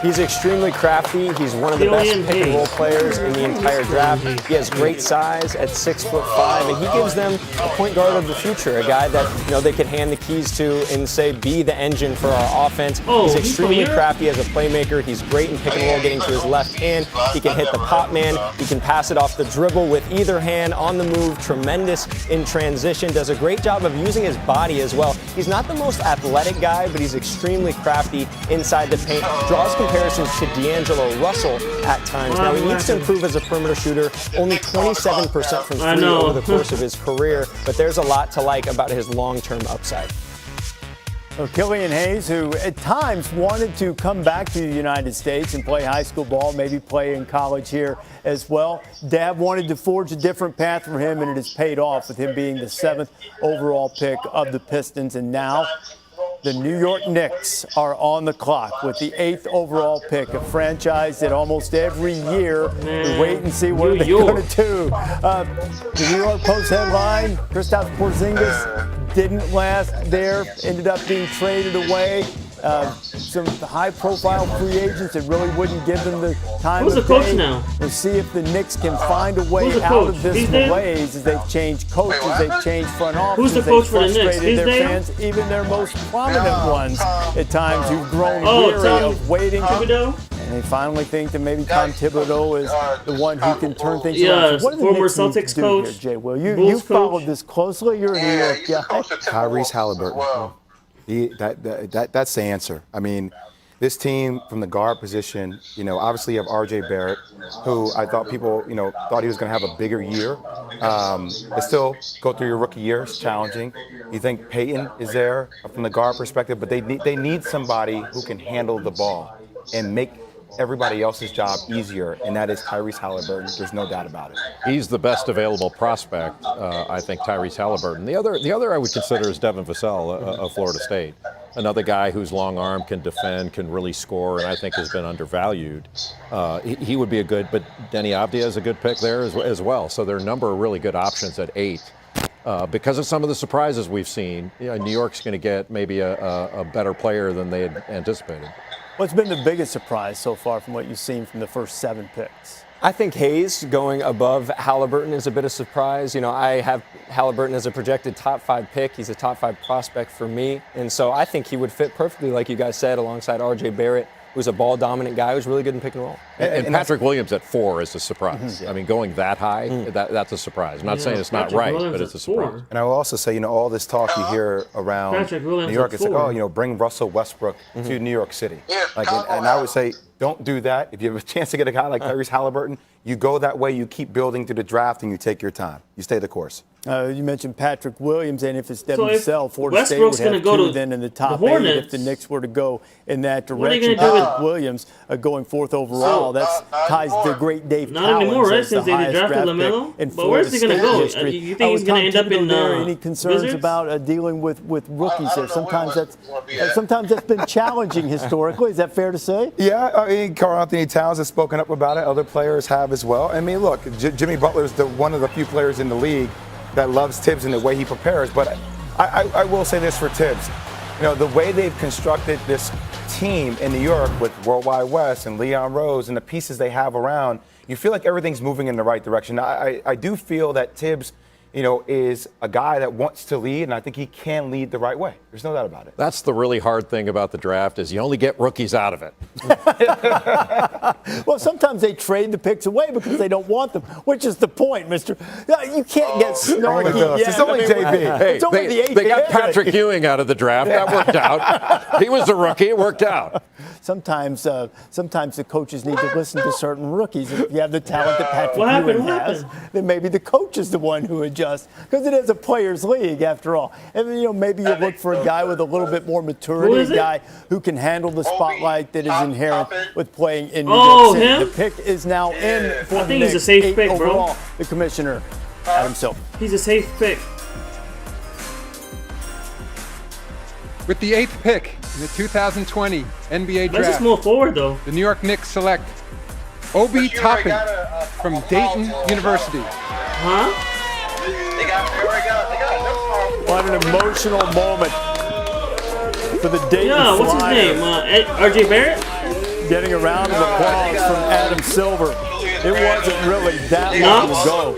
He's extremely crafty. He's one of the best pick and roll players in the entire draft. He has great size at 6'5", and he gives them a point guard of the future, a guy that they could hand the keys to and say, be the engine for our offense. He's extremely crafty as a playmaker. He's great in pick and roll, getting to his left hand. He can hit the pop man. He can pass it off the dribble with either hand, on the move, tremendous in transition, does a great job of using his body as well. He's not the most athletic guy, but he's extremely crafty inside the paint. Draws comparisons to D'Angelo Russell at times. Now, he needs to improve as a perimeter shooter. Only 27% from three over the course of his career, but there's a lot to like about his long-term upside. Well, Killian Hayes, who at times wanted to come back to the United States and play high school ball, maybe play in college here as well. Dad wanted to forge a different path for him, and it has paid off with him being the 7th overall pick of the Pistons. And now the New York Knicks are on the clock with the 8th overall pick, a franchise that almost every year we wait and see what they're going to do. The New York Post headline, Kristaps Porzingis didn't last there, ended up being traded away. Some high-profile free agents that really wouldn't give them the time of day. Who's the coach now? We'll see if the Knicks can find a way out of this malaise as they've changed coaches, they've changed front offices. Who's the coach for the Knicks? Their fans, even their most prominent ones at times who've grown weary of waiting. And they finally think that maybe Tom Thibodeau is the one who can turn things around. So what do the Knicks need to do here, Jay Will? You followed this closely. You're a New York guy. Tyrese Halliburton. That's the answer. I mean, this team from the guard position, obviously you have R.J. Barrett, who I thought people, thought he was going to have a bigger year. But still, go through your rookie year is challenging. You think Peyton is there from the guard perspective, but they need somebody who can handle the ball and make everybody else's job easier, and that is Tyrese Halliburton. There's no doubt about it. He's the best available prospect, I think, Tyrese Halliburton. The other I would consider is Devin Vassell of Florida State. Another guy who's long arm, can defend, can really score, and I think has been undervalued. He would be a good, but Denny Avdia is a good pick there as well. So there are a number of really good options at 8. Because of some of the surprises we've seen, New York's going to get maybe a better player than they had anticipated. What's been the biggest surprise so far from what you've seen from the first 7 picks? I think Hayes going above Halliburton is a bit of surprise. I have Halliburton as a projected top 5 pick. He's a top 5 prospect for me. And so I think he would fit perfectly, like you guys said, alongside R.J. Barrett who's a ball-dominant guy who's really good in pick and roll. And Patrick Williams at 4 is a surprise. I mean, going that high, that's a surprise. I'm not saying it's not right, but it's a surprise. And I will also say, all this talk you hear around New York, it's like, bring Russell Westbrook to New York City. And I would say, don't do that. If you have a chance to get a guy like Tyrese Halliburton, you go that way, you keep building through the draft, and you take your time. You stay the course. You mentioned Patrick Williams, and if it's Devin Sell, Florida State Westbrook's would have go 2 to then in the top the 8 if the Knicks were to go in that direction. Patrick Williams going 4th overall. That's ties the great Dave not Cowens anymore, right? as the Since they highest drafted draft LaMelo. pick in But Florida where's he going to State go? history. You think he's going to end up in any concerns Wizards? about dealing with rookies there? Sometimes that's been challenging historically. Is that fair to say? Yeah, I mean, Karl Anthony Towns has spoken up about it. Other players have as well. I mean, look, Jimmy Butler is one of the few players in the league that loves Tibbs and the way he prepares. But I will say this for Tibbs. The way they've constructed this team in New York with Worldwide West and Leon Rose and the pieces they have around, you feel like everything's moving in the right direction. I do feel that Tibbs, is a guy that wants to lead, and I think he can lead the right way. There's no doubt about it. That's the really hard thing about the draft is you only get rookies out of it. Well, sometimes they trade the picks away because they don't want them, which is the point, mister. You can't get snarky. It's only JB. Hey, they got Patrick Ewing out of the draft. That worked out. He was a rookie. It worked out. Sometimes the coaches need to listen to certain rookies. If you have the talent that Patrick Ewing has, then maybe the coach is the one who adjusts. Because it is a players' league, after all. And maybe you look for a guy with a little bit more maturity, a guy who can handle the spotlight that is inherent with playing in New York City. Him? The pick is now in for I the think he's Knicks, a safe 8 pick, overall, bro. The commissioner, Adam Silver. He's a safe pick. With the 8th pick in the 2020 NBA draft, Let's just move forward, though. the New York Knicks select Obi Toppin from Dayton University. Huh? What an emotional moment for the Dayton Yeah, what's his Flyers. name? RJ Barrett? Getting a round of applause from Adam Silver. It wasn't really that long ago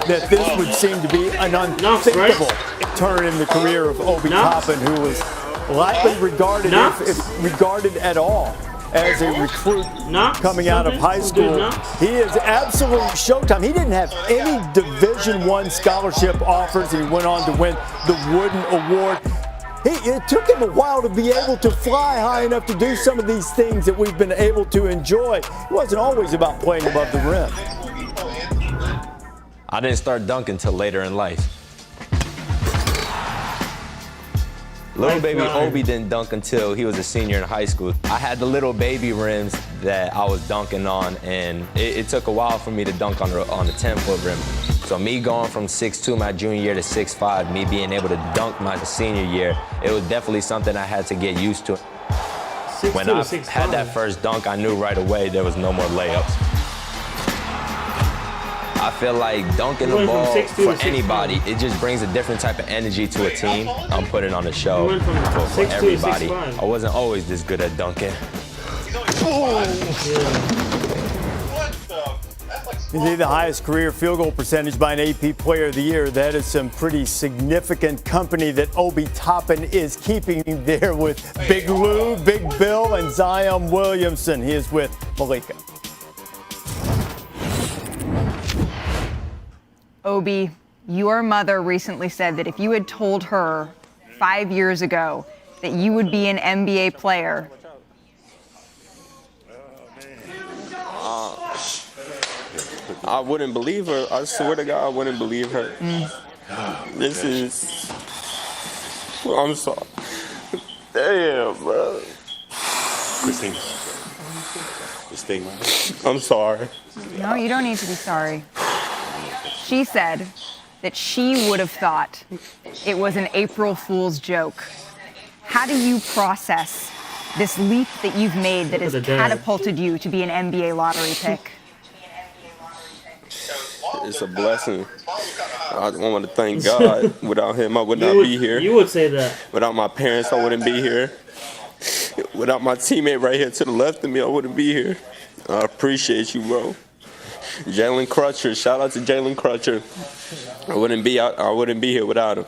that this would seem to be an unthinkable turn in the career of Obi Toppin, who was likely regarded, if regarded at all, as a recruit coming out of high school. He is absolute showtime. He didn't have any Division I scholarship offers, and he went on to win the Wooden Award. It took him a while to be able to fly high enough to do some of these things that we've been able to enjoy. It wasn't always about playing above the rim. I didn't start dunking until later in life. Little baby Obi didn't dunk until he was a senior in high school. I had the little baby rims that I was dunking on, and it took a while for me to dunk on the 10-foot rim. So me going from 6'2" my junior year to 6'5", me being able to dunk my senior year, it was definitely something I had to get used to. When I had that first dunk, I knew right away there was no more layups. I feel like dunking the ball for anybody, it just brings a different type of energy to a team. I'm putting on a show for everybody. I wasn't always this good at dunking. You see the highest career field goal percentage by an AP Player of the Year. That is some pretty significant company that Obi Toppin is keeping there with Big Lou, Big Bill, and Zion Williamson. He is with Malika. Obi, your mother recently said that if you had told her 5 years ago that you would be an NBA player. I wouldn't believe her. I swear to God, I wouldn't believe her. This is... I'm sorry. Damn, bro. Christine. I'm sorry. No, you don't need to be sorry. She said that she would have thought it was an April Fool's joke. How do you process this leap that you've made that has catapulted you to be an NBA lottery pick? It's a blessing. I want to thank God. Without him, I would not be here. You would say that. Without my parents, I wouldn't be here. Without my teammate right here to the left of me, I wouldn't be here. I appreciate you, bro. Jalen Crutcher, shout out to Jalen Crutcher. I wouldn't be here without him.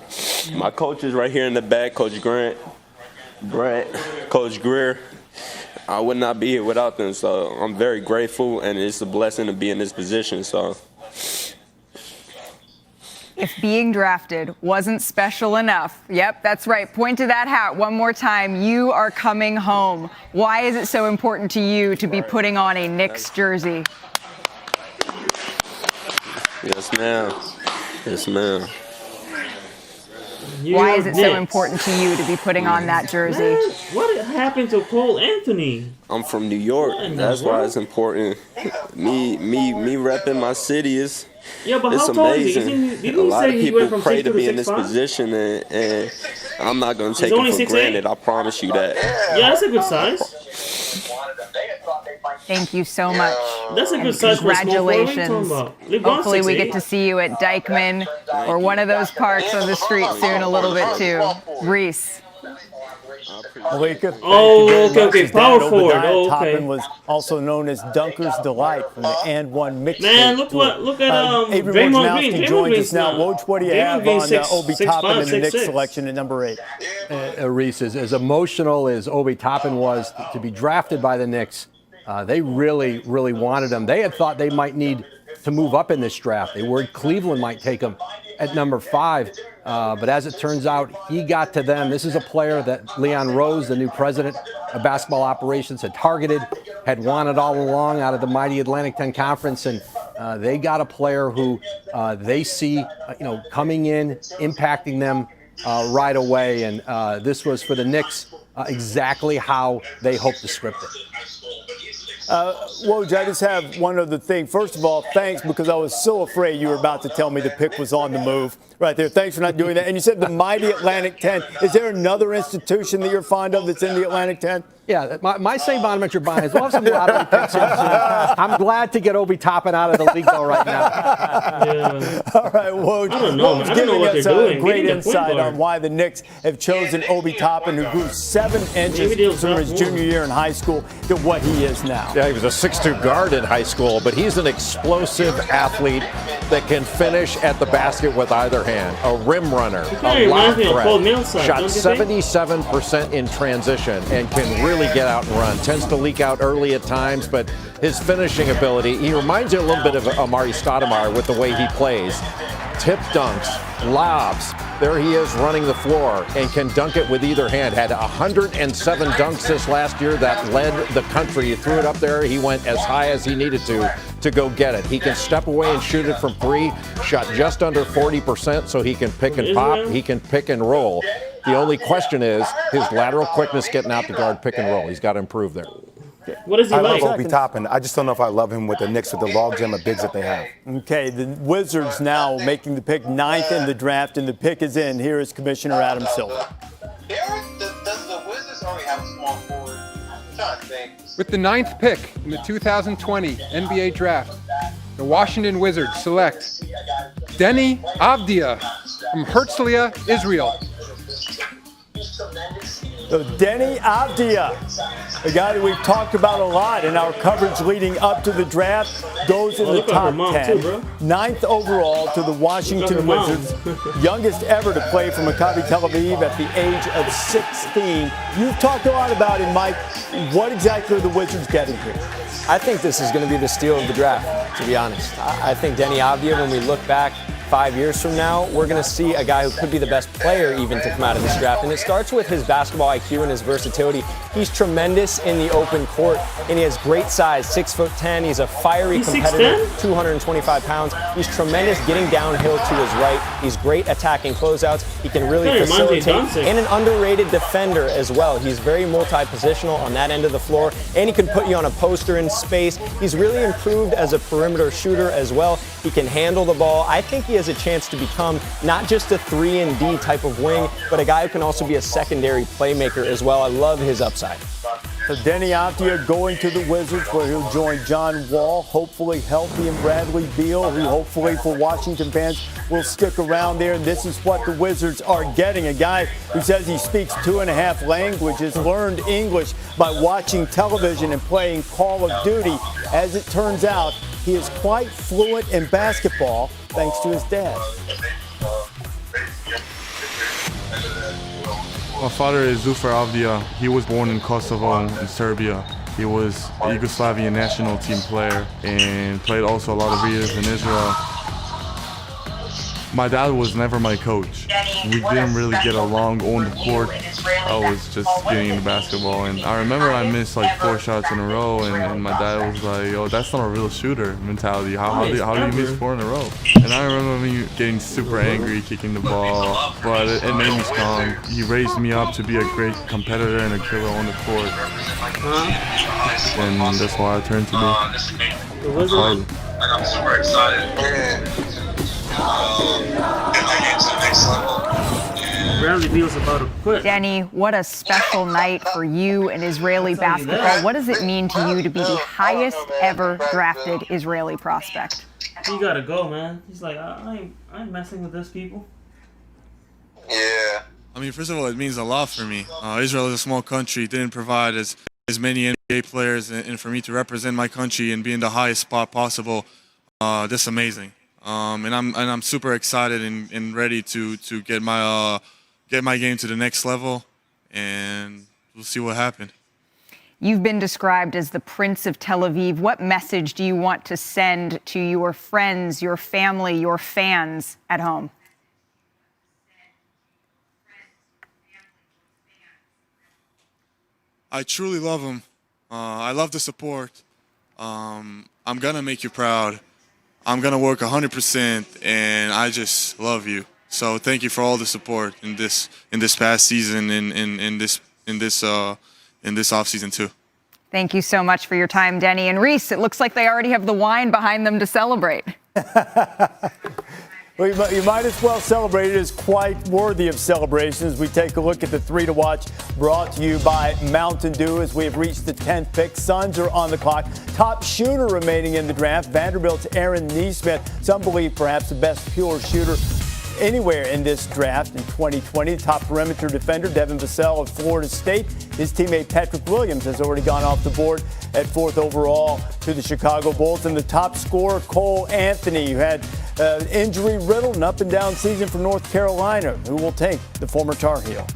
My coach is right here in the back, Coach Grant, Brett, Coach Greer. I would not be here without them. So I'm very grateful, and it's a blessing to be in this position. So. If being drafted wasn't special enough, yep, that's right. Point to that hat one more time. You are coming home. Why is it so important to you to be putting on a Knicks jersey? Yes, ma'am. Yes, ma'am. Why is it so important to you to be putting on that jersey? Man, what happened to Cole Anthony? I'm from New York. That's why it's important. Me repping my city is. Yeah, but it's how tall amazing. Is he? A lot of people pray to be in this 6'5"? position, and I'm not going to take it for granted. I promise you that. Yeah, that's a good size. Thank you so much. That's a good size for a small forward. What are you Congratulations. talking about? Hopefully we get to see you at Dykeman or one of those parks on the street soon a little bit too. Reese. Malika, okay. Power forward. Okay. Toppin was also known as Dunker's Delight from the And One mixtape. Man, look at Avery Draymond Green. joins us now. Woj, what do you have on Obi Toppin in the Knicks 6'5", selection at number 8? Reese, as emotional as Obi Toppin was to be drafted by the Knicks, they really wanted him. They had thought they might need to move up in this draft. They worried Cleveland might take him at number 5. But as it turns out, he got to them. This is a player that Leon Rose, the new president of basketball operations, had targeted, had wanted all along out of the mighty Atlantic 10 Conference. And they got a player who they see coming in, impacting them right away. And this was for the Knicks exactly how they hoped to script it. Woj, I just have one other thing. First of all, thanks, because I was so afraid you were about to tell me the pick was on the move right there. Thanks for not doing that. And you said the mighty Atlantic 10. Is there another institution that you're fond of that's in the Atlantic 10? Yeah, my St. Bonaventure Bonnets. We'll have some lottery picks here soon. I'm glad to get Obi Toppin out of the league, though, right now. Yeah. All right, Woj. I don't know what they're doing. Great insight on why the Knicks have chosen Obi Toppin, who grew 7 inches from his junior year in high school to what he is now. Yeah, he was a 6'2" guard in high school, but he's an explosive athlete that can finish at the basket with either hand. A rim runner, a lob threat, shot 77% in transition, and can really get out and run. Tends to leak out early at times, but his finishing ability, he reminds you a little bit of Amari Stoudemire with the way he plays. Tip dunks, lobs. There he is running the floor and can dunk it with either hand. Had 107 dunks this last year that led the country. He threw it up there. He went as high as he needed to go get it. He can step away and shoot it from 3. Shot just under 40%, so he can pick and pop. He can pick and roll. The only question is his lateral quickness getting out to guard pick and roll. He's got to improve there. What is he like? I love Obi Toppin. I just don't know if I love him with the Knicks with the logjam of bigs that they have. Okay, the Wizards now making the pick 9th in the draft, and the pick is in. Here is Commissioner Adam Silver. Does the Wizards already have a small forward? I'm trying to think. With the 9th pick in the 2020 NBA Draft, the Washington Wizards select Deni Avdija from Herzliya, Israel. So Deni Avdija, a guy that we've talked about a lot in our coverage leading up to the draft, goes in the top 10. 9th overall to the Washington Wizards, youngest ever to play for Maccabi Tel Aviv at the age of 16. You've talked a lot about him, Mike. What exactly are the Wizards getting here? I think this is going to be the steal of the draft, to be honest. I think Deni Avdija, when we look back 5 years from now, we're going to see a guy who could be the best player even to come out of this draft. And it starts with his basketball IQ and his versatility. He's tremendous in the open court, and he has great size, 6'10". He's a fiery competitor, 225 pounds. He's tremendous getting downhill to his right. He's great attacking closeouts. He can really facilitate, and an underrated defender as well. He's very multi-positional on that end of the floor, and he can put you on a poster in space. He's really improved as a perimeter shooter as well. He can handle the ball. I think he has a chance to become not just a 3-and-D type of wing, but a guy who can also be a secondary playmaker as well. I love his upside. So Deni Avdija going to the Wizards, where he'll join John Wall, hopefully healthy, and Bradley Beal, who hopefully for Washington fans will stick around there. And this is what the Wizards are getting. A guy who says he speaks 2.5 languages, learned English by watching television and playing Call of Duty. As it turns out, he is quite fluent in basketball thanks to his dad. My father is Zufar Avdija. He was born in Kosovo, in Serbia. He was a Yugoslavian national team player and played also a lot of years in Israel. My dad was never my coach. We didn't really get along on the court. I was just getting into basketball, and I remember I missed like 4 shots in a row, and my dad was like, "Yo, that's not a real shooter mentality. How do you miss 4 in a row?" And I remember me getting super angry, kicking the ball, but it made me strong. He raised me up to be a great competitor and a killer on the court, and that's why I turned to be. I'm super excited. Bradley Beal's about to quit. Denny, what a special night for you in Israeli basketball. What does it mean to you to be the highest ever drafted Israeli prospect? You gotta go, man. He's like, I ain't messing with this people. Yeah. I mean, first of all, it means a lot for me. Israel is a small country, didn't provide as many NBA players, and for me to represent my country and be in the highest spot possible, that's amazing. And I'm super excited and ready to get my game to the next level, and we'll see what happens. You've been described as the Prince of Tel Aviv. What message do you want to send to your friends, your family, your fans at home? I truly love them. I love the support. I'm gonna make you proud. I'm going to work 100%, and I just love you. So thank you for all the support in this past season and in this off season too. Thank you so much for your time, Denny. And Reese, it looks like they already have the wine behind them to celebrate. Well, you might as well celebrate. It is quite worthy of celebrations. We take a look at the 3 to watch brought to you by Mountain Dew as we have reached the 10th pick. Suns are on the clock. Top shooter remaining in the draft, Vanderbilt's Aaron Nesmith. Some believe perhaps the best pure shooter anywhere in this draft in 2020. Top perimeter defender, Devin Vassell of Florida State. His teammate Patrick Williams has already gone off the board at 4th overall to the Chicago Bulls. And the top scorer, Cole Anthony, who had injury-riddled and up-and-down season for North Carolina, who will take the former Tar Heel.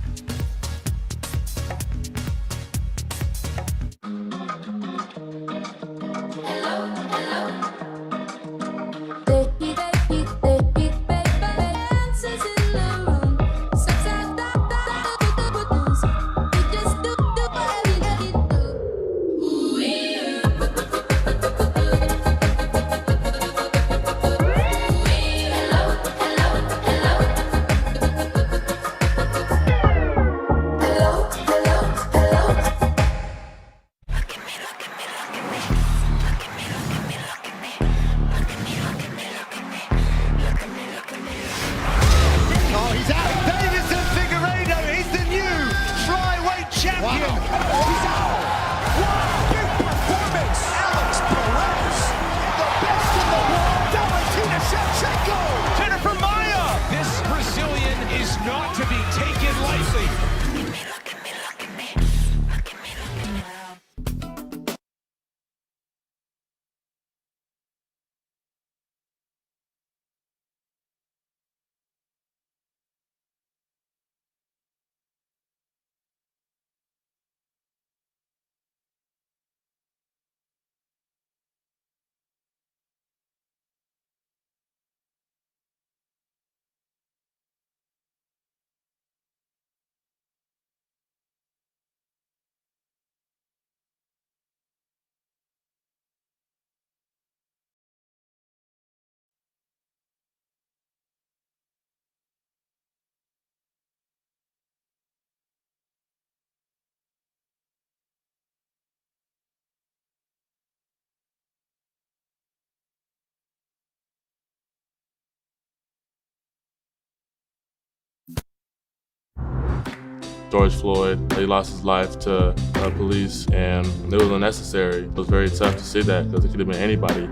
George Floyd, he lost his life to police, and it was unnecessary. It was very tough to see that because it could have been anybody.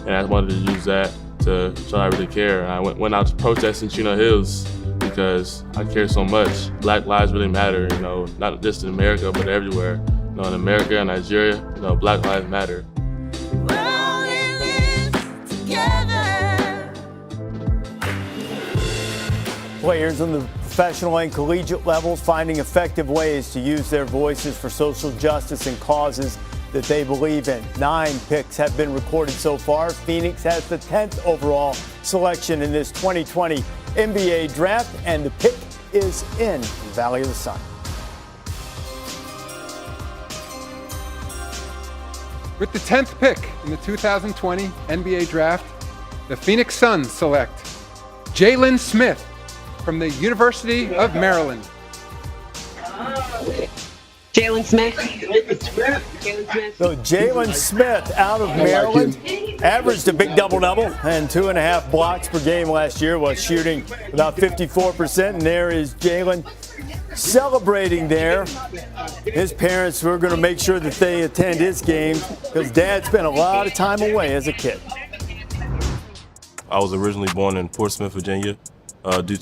And I wanted to use that to show I really care. And I went out to protest in Chino Hills because I care so much. Black lives really matter, you know, not just in America, but everywhere. You know, in America and Nigeria, you know, Black lives matter. Players on the professional and collegiate levels finding effective ways to use their voices for social justice and causes that they believe in. 9 picks have been recorded so far. Phoenix has the 10th overall selection in this 2020 NBA draft, and the pick is in Valley of the Sun. With the 10th pick in the 2020 NBA draft, the Phoenix Suns select Jalen Smith from the University of Maryland. Jalen Smith. So Jalen Smith out of Maryland averaged a big double-double and 2.5 blocks per game last year while shooting about 54%. And there is Jalen celebrating there. His parents were going to make sure that they attend his game because Dad spent a lot of time away as a kid. I was originally born in Portsmouth, Virginia. Due